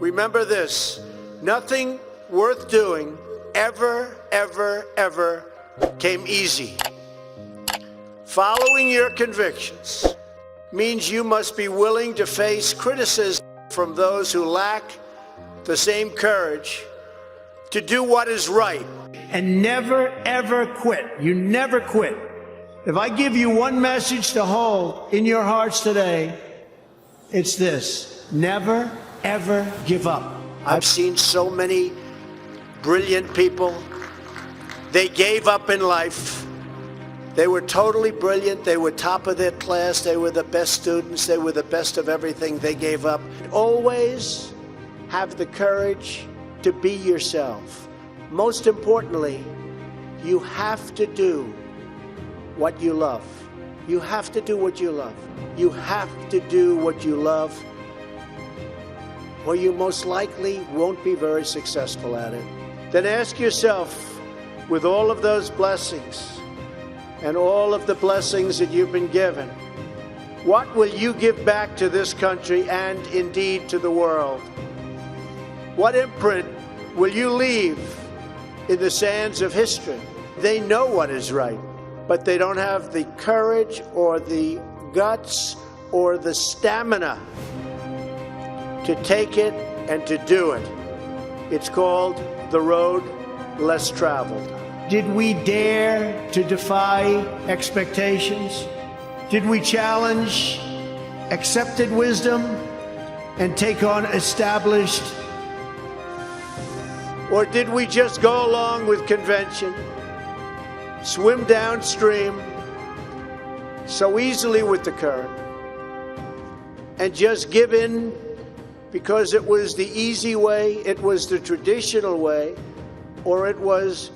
Remember this, nothing worth doing ever came easy. Following your convictions means you must be willing to face criticism from those who lack the same courage to do what is right. And never, ever quit. You never quit. If I give you one message to hold in your hearts today, it's this: never, ever give up. I've seen so many brilliant people. They gave up in life. They were totally brilliant. They were top of their class. They were the best students. They were the best of everything. They gave up. Always have the courage to be yourself. Most importantly, you have to do what you love. You have to do what you love. You have to do what you love, or you most likely won't be very successful at it. Then ask yourself, with all of those blessings and all of the blessings that you've been given, what will you give back to this country and indeed to the world? What imprint will you leave in the sands of history? They know what is right, but they don't have the courage or the guts or the stamina to take it and to do it. It's called the road less traveled. Did we dare to defy expectations? Did we challenge accepted wisdom and take on established? Or did we just go along with convention, swim downstream so easily with the current, and just give in because it was the easy way, it was the traditional way, or it was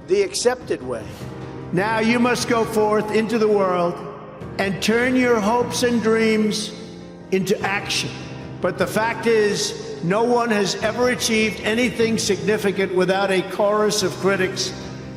the accepted way? Now you must go forth into the world and turn your hopes and dreams into action. But the fact is, no one has ever achieved anything significant without a chorus of critics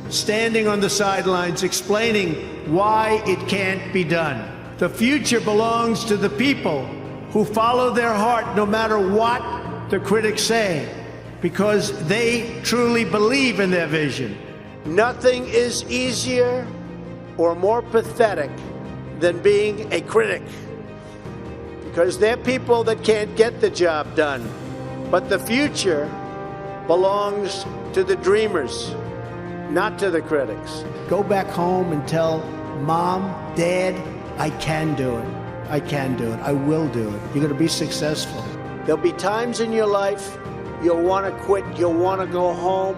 standing on the sidelines explaining why it can't be done. The future belongs to the people who follow their heart no matter what the critics say, because they truly believe in their vision. Nothing is easier or more pathetic than being a critic, because they're people that can't get the job done. But the future belongs to the dreamers, not to the critics. Go back home and tell Mom, Dad, I can do it. I can do it. I will do it. You're going to be successful. There'll be times in your life you'll want to quit. You'll want to go home.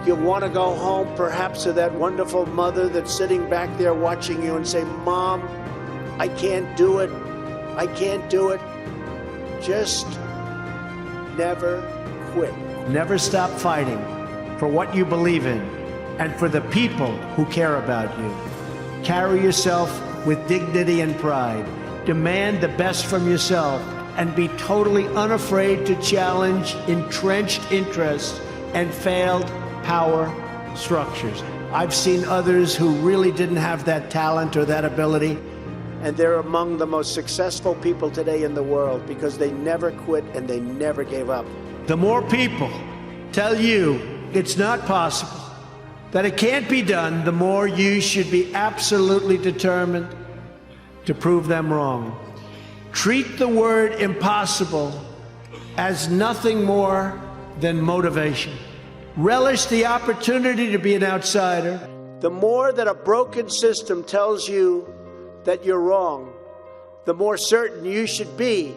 You'll want to go home perhaps to that wonderful mother that's sitting back there watching you and say, Mom, I can't do it. I can't do it. Just never quit. Never stop fighting for what you believe in and for the people who care about you. Carry yourself with dignity and pride. Demand the best from yourself and be totally unafraid to challenge entrenched interests and failed power structures. I've seen others who really didn't have that talent or that ability, and they're among the most successful people today in the world because they never quit and they never gave up. The more people tell you it's not possible, that it can't be done, the more you should be absolutely determined to prove them wrong. Treat the word impossible as nothing more than motivation. Relish the opportunity to be an outsider. The more that a broken system tells you that you're wrong, the more certain you should be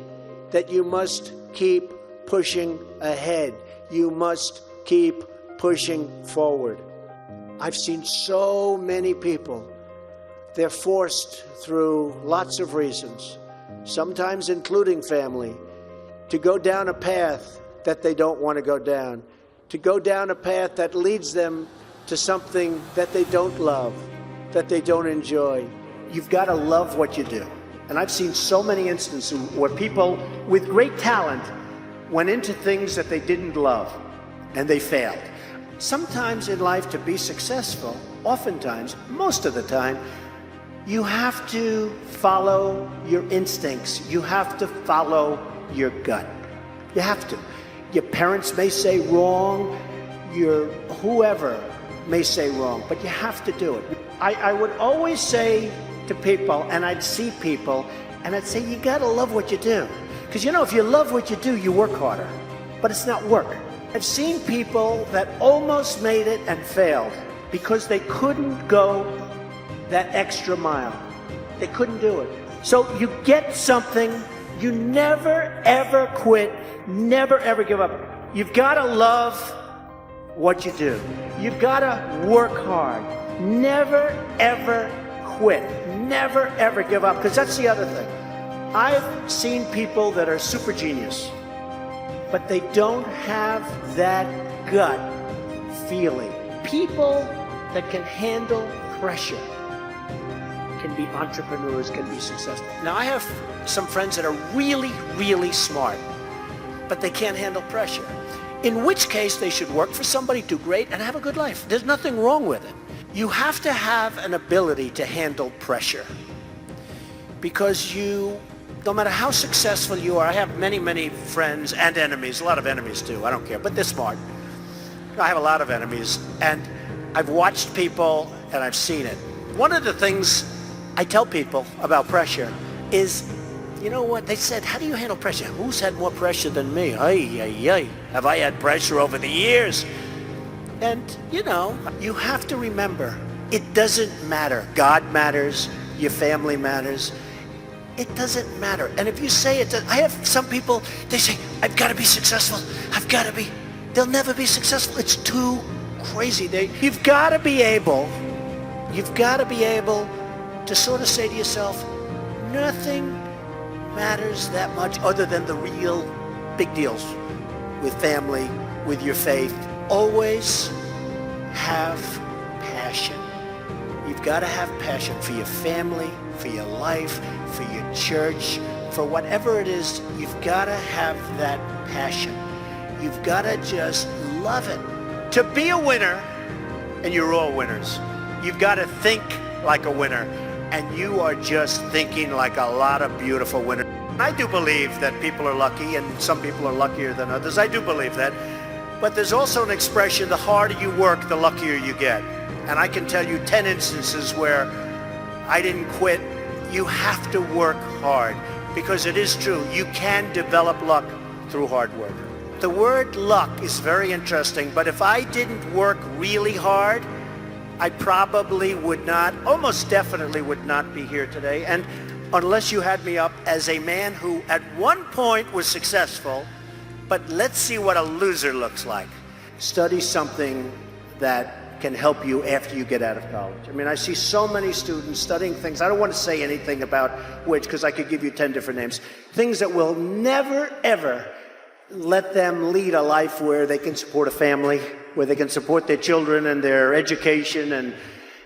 that you must keep pushing ahead. You must keep pushing forward. I've seen so many people, they're forced through lots of reasons, sometimes including family, to go down a path that they don't want to go down, to go down a path that leads them to something that they don't love, that they don't enjoy. You've got to love what you do. And I've seen so many instances where people with great talent went into things that they didn't love, and they failed. Sometimes in life, to be successful, oftentimes, most of the time, you have to follow your instincts. You have to follow your gut. You have to. Your parents may say wrong, your whoever may say wrong, but you have to do it. I would always say to people, and I'd see people, and I'd say, you gotta love what you do. Because if you love what you do, you work harder, but it's not work. I've seen people that almost made it and failed because they couldn't go that extra mile. They couldn't do it. So you get something, you never ever quit, never ever give up. You've got to love what you do. You've got to work hard. Never ever quit. Never ever give up, because that's the other thing. I've seen people that are super genius, but they don't have that gut feeling. People that can handle pressure can be entrepreneurs, can be successful. Now, I have some friends that are really, really smart, but they can't handle pressure. In which case, they should work for somebody, do great, and have a good life. There's nothing wrong with it. You have to have an ability to handle pressure, because no matter how successful you are, I have many, many friends and enemies, a lot of enemies too, I don't care, but they're smart. I have a lot of enemies, and I've watched people and I've seen it. One of the things I tell people about pressure is, you know what, they said, how do you handle pressure? Who's had more pressure than me? Ay, ay, ay. Have I had pressure over the years? And, you have to remember, it doesn't matter. God matters, your family matters. It doesn't matter. And if you say it, I have some people, they say, I've got to be successful. I've got to be. They'll never be successful. It's too crazy. You've got to be able to sort of say to yourself, nothing matters that much other than the real big deals with family, with your faith. Always have passion. You've got to have passion for your family, for your life, for your church, for whatever it is. You've got to have that passion. You've got to just love it. To be a winner, and you're all winners, you've got to think like a winner, and you are just thinking like a lot of beautiful winners. I do believe that people are lucky, and some people are luckier than others. I do believe that. But there's also an expression, the harder you work, the luckier you get. And I can tell you 10 instances where I didn't quit. You have to work hard, because it is true. You can develop luck through hard work. The word luck is very interesting, but if I didn't work really hard, I probably would not, almost definitely would not be here today. And unless you had me up as a man who at one point was successful, but let's see what a loser looks like. Study something that can help you after you get out of college. I mean, I see so many students studying things. I don't want to say anything about which, because I could give you 10 different names. Things that will never, ever let them lead a life where they can support a family, where they can support their children and their education and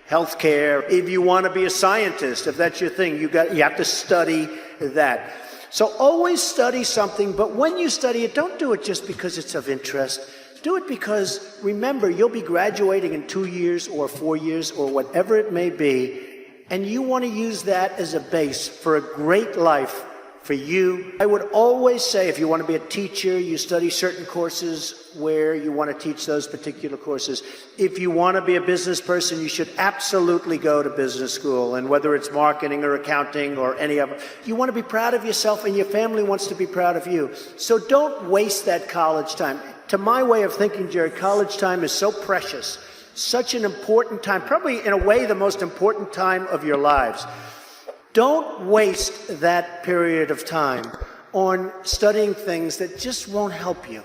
health care. If you want to be a scientist, if that's your thing, you have to study that. So always study something, but when you study it, don't do it just because it's of interest. Do it because, remember, you'll be graduating in 2 years or 4 years or whatever it may be, and you want to use that as a base for a great life for you. I would always say, if you want to be a teacher, you study certain courses where you want to teach those particular courses. If you want to be a business person, you should absolutely go to business school, and whether it's marketing or accounting or any of it, you want to be proud of yourself, and your family wants to be proud of you. So don't waste that college time. To my way of thinking, Jerry, college time is so precious, such an important time, probably in a way the most important time of your lives. Don't waste that period of time on studying things that just won't help you.